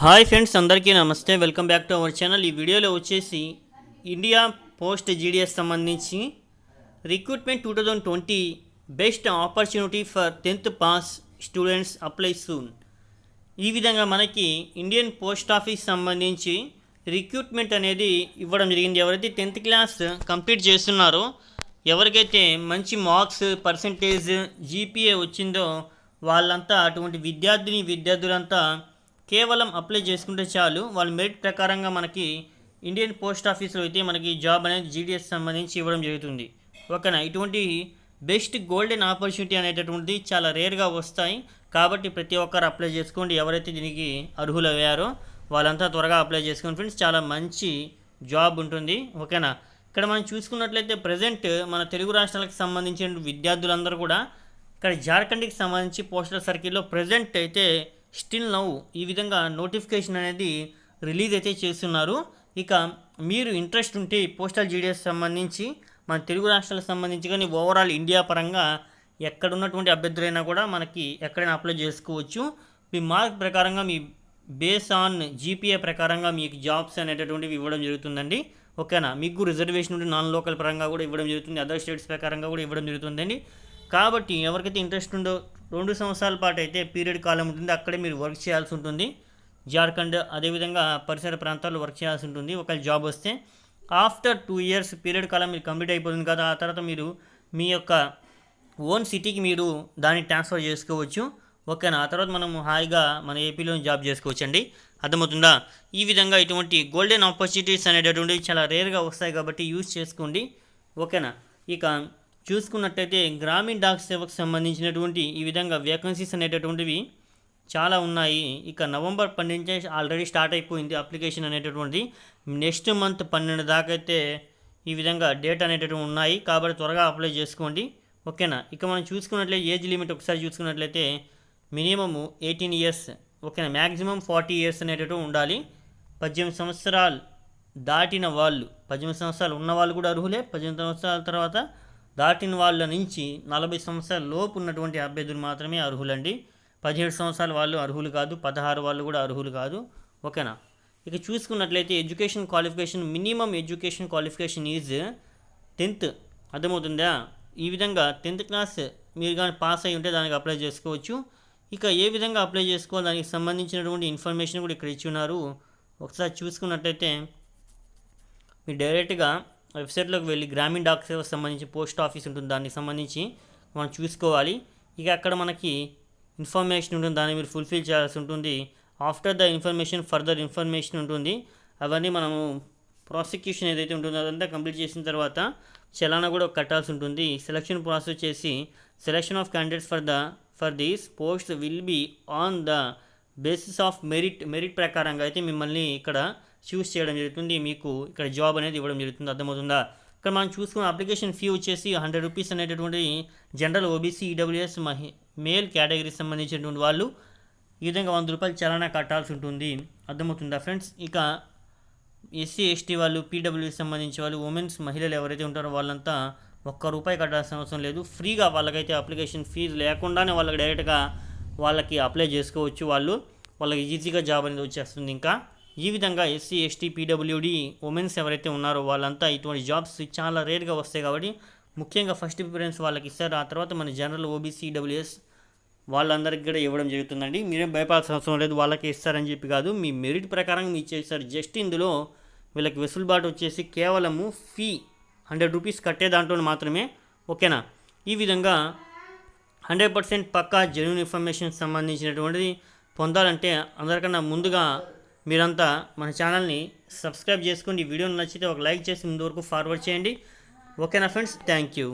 Hi friends, అందరికీ నమస్తే. Welcome back to our channel. ఈ వీడియోలో వచ్చేసి ఇండియా పోస్ట్ జీడీఎస్ సంబంధించి recruitment 2020 best opportunity for 10th pass students apply soon. ఈ విధంగా మనకి ఇండియన్ పోస్ట్ ఆఫీస్ సంబంధించి రిక్రూట్మెంట్ అనేది ఇవ్వడం జరిగింది. ఎవరైతే 10th క్లాస్ కంప్లీట్ చేస్తున్నారో, ఎవరికైతే మంచి మార్క్స్ పర్సంటేజ్ జీపీఏ వచ్చిందో వాళ్ళంతా, అటువంటి విద్యార్థులంతా కేవలం అప్లై చేసుకుంటే చాలు. వాళ్ళ మెరిట్ ప్రకారంగా మనకి ఇండియన్ పోస్ట్ ఆఫీస్లో అయితే మనకి జాబ్ అనేది జీడీఎస్ సంబంధించి ఇవ్వడం జరుగుతుంది. ఓకేనా. ఇటువంటి బెస్ట్ గోల్డెన్ ఆపర్చునిటీ అనేటటువంటిది చాలా రేర్గా వస్తాయి. కాబట్టి ప్రతి ఒక్కరు అప్లై చేసుకోండి. ఎవరైతే దీనికి అర్హులయ్యారో వాళ్ళంతా త్వరగా అప్లై చేసుకోండి ఫ్రెండ్స్. చాలా మంచి జాబ్ ఉంటుంది. ఓకేనా. ఇక్కడ మనం చూసుకున్నట్లయితే ప్రజెంట్ మన తెలుగు రాష్ట్రాలకు సంబంధించిన విద్యార్థులందరూ కూడా ఇక్కడ జార్ఖండ్కి సంబంధించి పోస్టల్ సర్కిల్లో ప్రజెంట్ అయితే స్టిల్ నౌ ఈ విధంగా నోటిఫికేషన్ అనేది రిలీజ్ అయితే చేస్తున్నారు. ఇక మీరు ఇంట్రెస్ట్ ఉంటే పోస్టల్ జీడీఎస్ సంబంధించి మన తెలుగు రాష్ట్రాలకు సంబంధించి కానీ ఓవరాల్ ఇండియా పరంగా ఎక్కడున్నటువంటి అభ్యర్థులైనా కూడా మనకి ఎక్కడైనా అప్లై చేసుకోవచ్చు. మీ మార్క్ ప్రకారంగా, మీ బేస్ ఆన్ జీపీఏ ప్రకారంగా మీకు జాబ్స్ అనేటటువంటివి ఇవ్వడం జరుగుతుందండి. ఓకేనా. మీకు రిజర్వేషన్ ఉంటే నాన్ లోకల్ పరంగా కూడా ఇవ్వడం జరుగుతుంది, అదర్ స్టేట్స్ ప్రకారంగా కూడా ఇవ్వడం జరుగుతుందండి. కాబట్టి ఎవరికైతే ఇంట్రెస్ట్ ఉందో 2 సంవత్సరాల పాటు అయితే పీరియడ్ కాలం ఉంటుంది. అక్కడే మీరు వర్క్ చేయాల్సి ఉంటుంది. జార్ఖండ్ అదేవిధంగా పరిసర ప్రాంతాల్లో వర్క్ చేయాల్సి ఉంటుంది. ఒకవేళ జాబ్ వస్తే ఆఫ్టర్ 2 years పీరియడ్ కాలం మీరు కంప్లీట్ అయిపోతుంది కదా, ఆ తర్వాత మీరు మీ యొక్క ఓన్ సిటీకి మీరు దాన్ని ట్రాన్స్ఫర్ చేసుకోవచ్చు. ఓకేనా. ఆ తర్వాత మనం హాయిగా మన ఏపీలో జాబ్ చేసుకోవచ్చు అండి. అర్థమవుతుందా. ఈ విధంగా ఇటువంటి గోల్డెన్ ఆపర్చునిటీస్ అనేటటువంటివి చాలా రేర్గా వస్తాయి కాబట్టి యూజ్ చేసుకోండి. ఓకేనా. ఇక చూసుకున్నట్టయితే గ్రామీణ డాక్ సేవకు సంబంధించినటువంటి ఈ విధంగా వేకెన్సీస్ అనేటటువంటివి చాలా ఉన్నాయి. ఇక నవంబర్ 12 ఆల్రెడీ స్టార్ట్ అయిపోయింది అప్లికేషన్ అనేటటువంటిది. నెక్స్ట్ మంత్ 12 దాకా అయితే ఈ విధంగా డేట్ అనేటటువంటి ఉన్నాయి. కాబట్టి త్వరగా అప్లై చేసుకోండి. ఓకేనా. ఇక మనం చూసుకున్నట్లయితే ఏజ్ లిమిట్ ఒకసారి చూసుకున్నట్లయితే మినిమము 18 years, ఓకేనా, మ్యాక్సిమం 40 years అనేటటువంటి ఉండాలి. 18 సంవత్సరాలు దాటిన వాళ్ళు, 18 సంవత్సరాలు ఉన్నవాళ్ళు కూడా అర్హులే. 18 సంవత్సరాల తర్వాత దాటిన వాళ్ళ నుంచి 40 సంవత్సరాల లోపు ఉన్నటువంటి అభ్యర్థులు మాత్రమే అర్హులండి. 17 సంవత్సరాల వాళ్ళు అర్హులు కాదు, 16 వాళ్ళు కూడా అర్హులు కాదు. ఓకేనా. ఇక చూసుకున్నట్లయితే education qualification, minimum education qualification is 10th. అర్థమవుతుందా. ఈ విధంగా 10th క్లాస్ మీరు కానీ పాస్ అయి ఉంటే దానికి అప్లై చేసుకోవచ్చు. ఇక ఏ విధంగా అప్లై చేసుకోవాలి దానికి సంబంధించినటువంటి ఇన్ఫర్మేషన్ కూడా ఇక్కడ ఇచ్చి ఉన్నారు. ఒకసారి చూసుకున్నట్టయితే మీరు డైరెక్ట్గా వెబ్సైట్లోకి వెళ్ళి గ్రామీణ డాక్ సేవకు సంబంధించి పోస్ట్ ఆఫీస్ ఉంటుంది, దానికి సంబంధించి మనం చూసుకోవాలి. ఇక అక్కడ మనకి ఇన్ఫర్మేషన్ ఉంటుంది, దాన్ని మీరు ఫుల్ఫిల్ చేయాల్సి ఉంటుంది. After the information further information ఉంటుంది. అవన్నీ మనము ప్రాసిక్యూషన్ ఏదైతే ఉంటుందో అదంతా కంప్లీట్ చేసిన తర్వాత చలానా కూడా కట్టాల్సి ఉంటుంది. సెలక్షన్ ప్రాసెస్ చేసి selection of candidates for this post will be on the basis of merit ప్రకారంగా అయితే మిమ్మల్ని ఇక్కడ చూస్ చేయడం జరుగుతుంది. మీకు ఇక్కడ జాబ్ అనేది ఇవ్వడం జరుగుతుంది. అర్థమవుతుందా. ఇక్కడ మనం చూసుకున్న అప్లికేషన్ ఫీ వచ్చేసి 100 rupees అనేటటువంటి జనరల్ ఓబీసీ ఈడబ్ల్యూఎస్ మేల్ కేటగిరీకి సంబంధించినటువంటి వాళ్ళు ఈ విధంగా 100 రూపాయలు చలానా కట్టాల్సి ఉంటుంది. అర్థమవుతుందా ఫ్రెండ్స్. ఇక ఎస్సీ ఎస్టీ వాళ్ళు, పీడబ్ల్యూకి సంబంధించిన వాళ్ళు, ఉమెన్స్ మహిళలు ఎవరైతే ఉంటారో వాళ్ళంతా ₹1 కట్టాల్సిన అవసరం లేదు. ఫ్రీగా వాళ్ళకైతే అప్లికేషన్ ఫీజు లేకుండానే వాళ్ళకి డైరెక్ట్గా వాళ్ళకి అప్లై చేసుకోవచ్చు. వాళ్ళకి ఈజీగా జాబ్ అనేది వచ్చేస్తుంది. ఇంకా ఈ విధంగా ఎస్సీ ఎస్టీ పీడబ్ల్యూడి ఉమెన్స్ ఎవరైతే ఉన్నారో వాళ్ళంతా ఇటువంటి జాబ్స్ చాలా రేర్గా వస్తాయి కాబట్టి ముఖ్యంగా ఫస్ట్ ప్రిఫరెన్స్ వాళ్ళకి ఇస్తారు. ఆ తర్వాత మన జనరల్ ఓబీసీ ఈడబ్ల్యూఎస్ వాళ్ళందరికీ కూడా ఇవ్వడం జరుగుతుందండి. మీరేం భయపడాల్సిన అవసరం లేదు, వాళ్ళకి ఇస్తారని చెప్పి కాదు, మీ మెరిట్ ప్రకారం మీరు ఇచ్చేస్తారు. జస్ట్ ఇందులో వీళ్ళకి వెసులుబాటు వచ్చేసి కేవలము ఫీ 100 rupees కట్టే దాంట్లో మాత్రమే. ఓకేనా. ఈ విధంగా 100% పక్కా జెన్యూన్ ఇన్ఫర్మేషన్ సంబంధించినటువంటిది పొందాలంటే అందరికన్నా ముందుగా మీరంతా మన ఛానల్ని సబ్స్క్రైబ్ చేసుకోండి. వీడియోని నచ్చితే ఒక లైక్ చేసి ముందు వరకు ఫార్వర్డ్ చేయండి. ఓకేనా ఫ్రెండ్స్. Thank you.